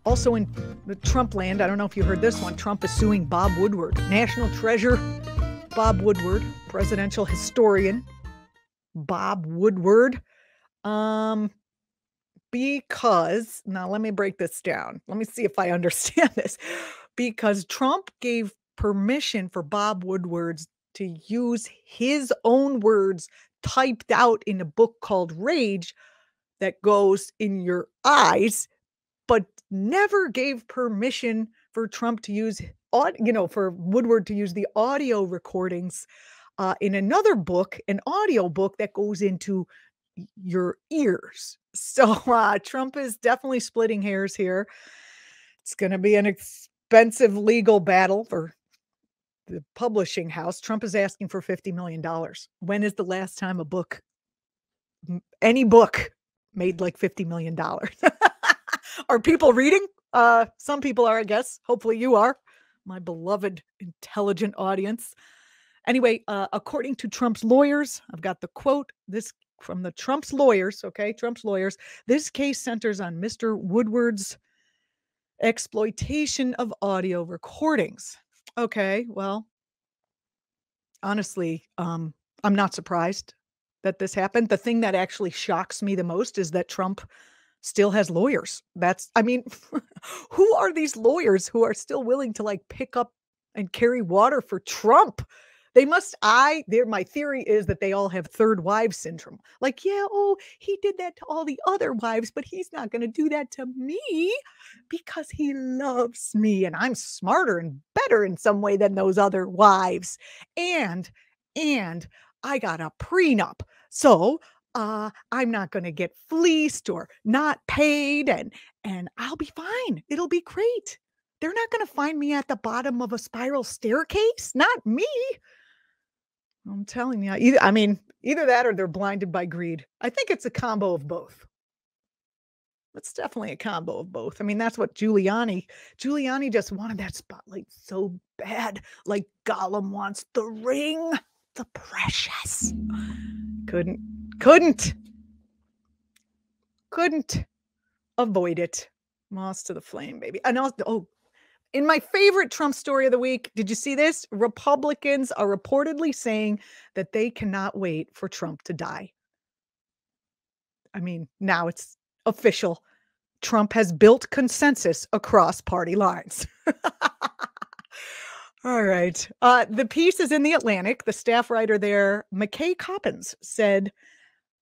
Also in the Trump land, I don't know if you heard this one, Trump is suing Bob Woodward, national treasure Bob Woodward, presidential historian Bob Woodward. Because, now let me break this down. Let me see if I understand this. Because Trump gave permission for Bob Woodward to use his own words typed out in a book called Rage that goes in your eyes, but never gave permission for Trump to use, for Woodward to use the audio recordings in another book, an audio book that goes into your ears. So Trump is definitely splitting hairs here. It's going to be an expensive legal battle for the publishing house. Trump is asking for $50 million. When is the last time any book made like $50 million? Are people reading? Some people are, I guess. Hopefully you are, my beloved, intelligent audience. Anyway, according to Trump's lawyers, I've got the quote, this from the Trump's lawyers, okay, Trump's lawyers, this case centers on Mr. Woodward's exploitation of audio recordings. Okay, well, honestly, I'm not surprised that this happened. The thing that actually shocks me the most is that Trump still has lawyers. Who are these lawyers who are still willing to like pick up and carry water for Trump? My theory is that they all have third wife syndrome. Like, he did that to all the other wives, but he's not going to do that to me because he loves me and I'm smarter and better in some way than those other wives. And I got a prenup. So I'm not going to get fleeced or not paid and I'll be fine. It'll be great. They're not going to find me at the bottom of a spiral staircase. Not me. I'm telling you, either that or they're blinded by greed. I think it's a combo of both. It's definitely a combo of both. That's what Giuliani just wanted that spotlight so bad. Like Gollum wants the ring, the precious. Couldn't avoid it. Moss to the flame, baby. And also, in my favorite Trump story of the week, did you see this? Republicans are reportedly saying that they cannot wait for Trump to die. Now it's official. Trump has built consensus across party lines. All right. The piece is in The Atlantic. The staff writer there, McKay Coppins, said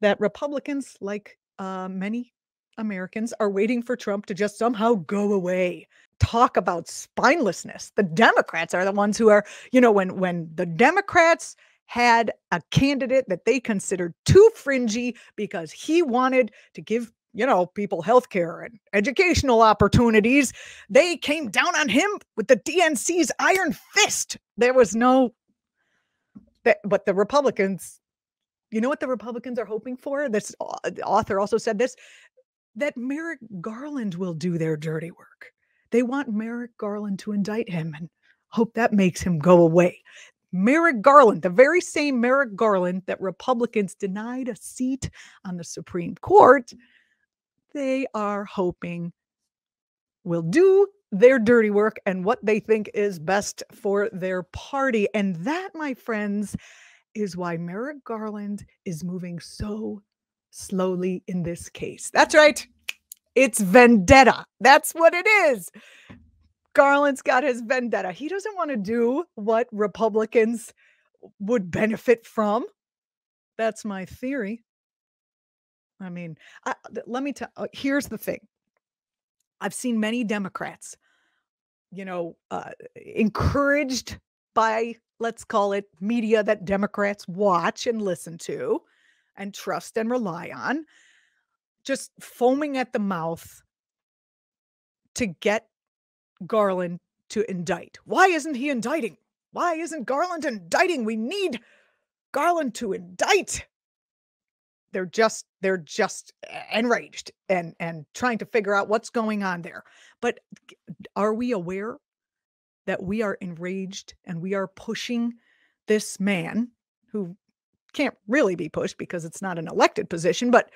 that Republicans, like many Americans, are waiting for Trump to just somehow go away. Talk about spinelessness. The Democrats are the ones who are, when the Democrats had a candidate that they considered too fringy because he wanted to give, people health care and educational opportunities, they came down on him with the DNC's iron fist. There was but the Republicans, you know what the Republicans are hoping for? This author also said this, that Merrick Garland will do their dirty work. They want Merrick Garland to indict him and hope that makes him go away. Merrick Garland, the very same Merrick Garland that Republicans denied a seat on the Supreme Court, they are hoping will do their dirty work and what they think is best for their party. And that, my friends, is why Merrick Garland is moving so slowly in this case. That's right. It's vendetta. That's what it is. Garland's got his vendetta. He doesn't want to do what Republicans would benefit from. That's my theory. Let me tell here's the thing. I've seen many Democrats, encouraged by, let's call it, media that Democrats watch and listen to and trust and rely on, just foaming at the mouth to get Garland to indict. Why isn't he indicting? Why isn't Garland indicting? We need Garland to indict. They're just enraged and trying to figure out what's going on there. But are we aware that we are enraged and we are pushing this man who can't really be pushed because it's not an elected position, but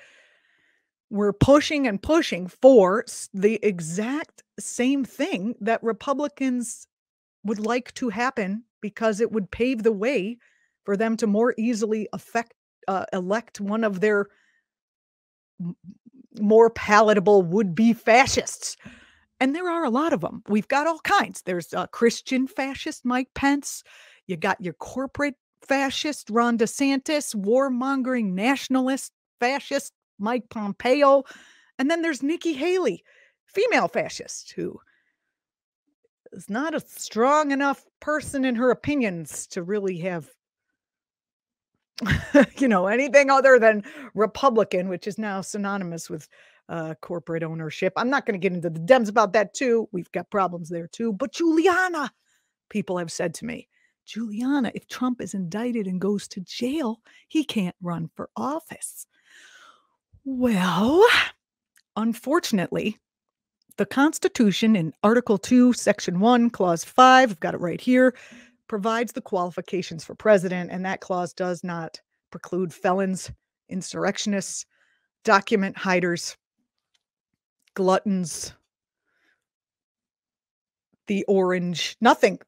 We're pushing and pushing for the exact same thing that Republicans would like to happen because it would pave the way for them to more easily elect one of their m more palatable would-be fascists. And there are a lot of them. We've got all kinds. There's a Christian fascist, Mike Pence. You got your corporate fascist, Ron DeSantis, warmongering nationalist fascist, Mike Pompeo. And then there's Nikki Haley, female fascist, who is not a strong enough person in her opinions to really have anything other than Republican, which is now synonymous with corporate ownership. I'm not going to get into the Dems about that too. We've got problems there too. But Julianna, people have said to me, Julianna, if Trump is indicted and goes to jail, he can't run for office. Well, unfortunately, the Constitution in Article 2, Section 1, Clause 5, I've got it right here, provides the qualifications for president, and that clause does not preclude felons, insurrectionists, document hiders, gluttons, the orange, nothing.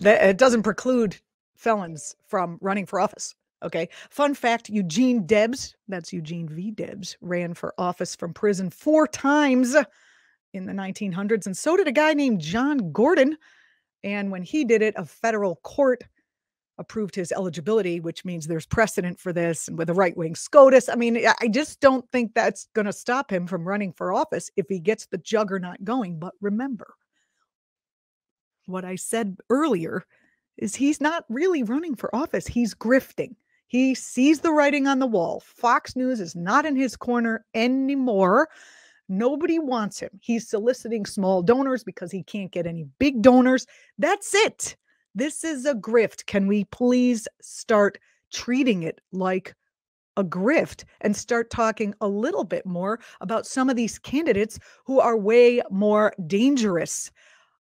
It doesn't preclude felons from running for office. Okay. Fun fact, Eugene Debs, that's Eugene V. Debs, ran for office from prison 4 times in the 1900s, and so did a guy named John Gordon. And when he did it, a federal court approved his eligibility, which means there's precedent for this. And with a right-wing SCOTUS, I mean, I just don't think that's going to stop him from running for office if he gets the juggernaut going. But remember, what I said earlier is he's not really running for office. He's grifting. He sees the writing on the wall. Fox News is not in his corner anymore. Nobody wants him. He's soliciting small donors because he can't get any big donors. That's it. This is a grift. Can we please start treating it like a grift and start talking a little bit more about some of these candidates who are way more dangerous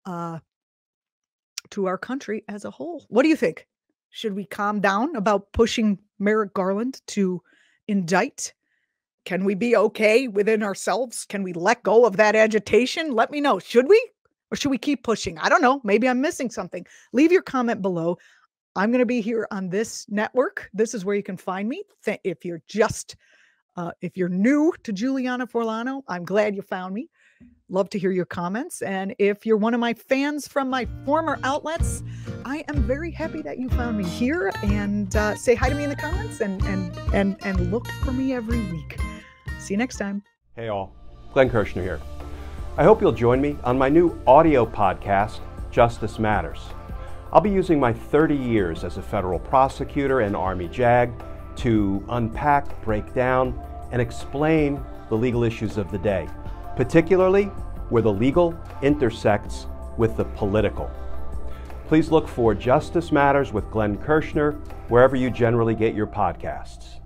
to our country as a whole? What do you think? Should we calm down about pushing Merrick Garland to indict? Can we be okay within ourselves? Can we let go of that agitation? Let me know. Should we? Or should we keep pushing? I don't know. Maybe I'm missing something. Leave your comment below. I'm going to be here on this network. This is where you can find me. If you're new to Julianna Forlano, I'm glad you found me. Love to hear your comments. And if you're one of my fans from my former outlets, I am very happy that you found me here. And say hi to me in the comments and look for me every week. See you next time. Hey all, Glenn Kirshner here. I hope you'll join me on my new audio podcast, Justice Matters. I'll be using my 30 years as a federal prosecutor and Army JAG to unpack, break down, and explain the legal issues of the day, particularly where the legal intersects with the political. Please look for Justice Matters with Glenn Kirshner wherever you generally get your podcasts.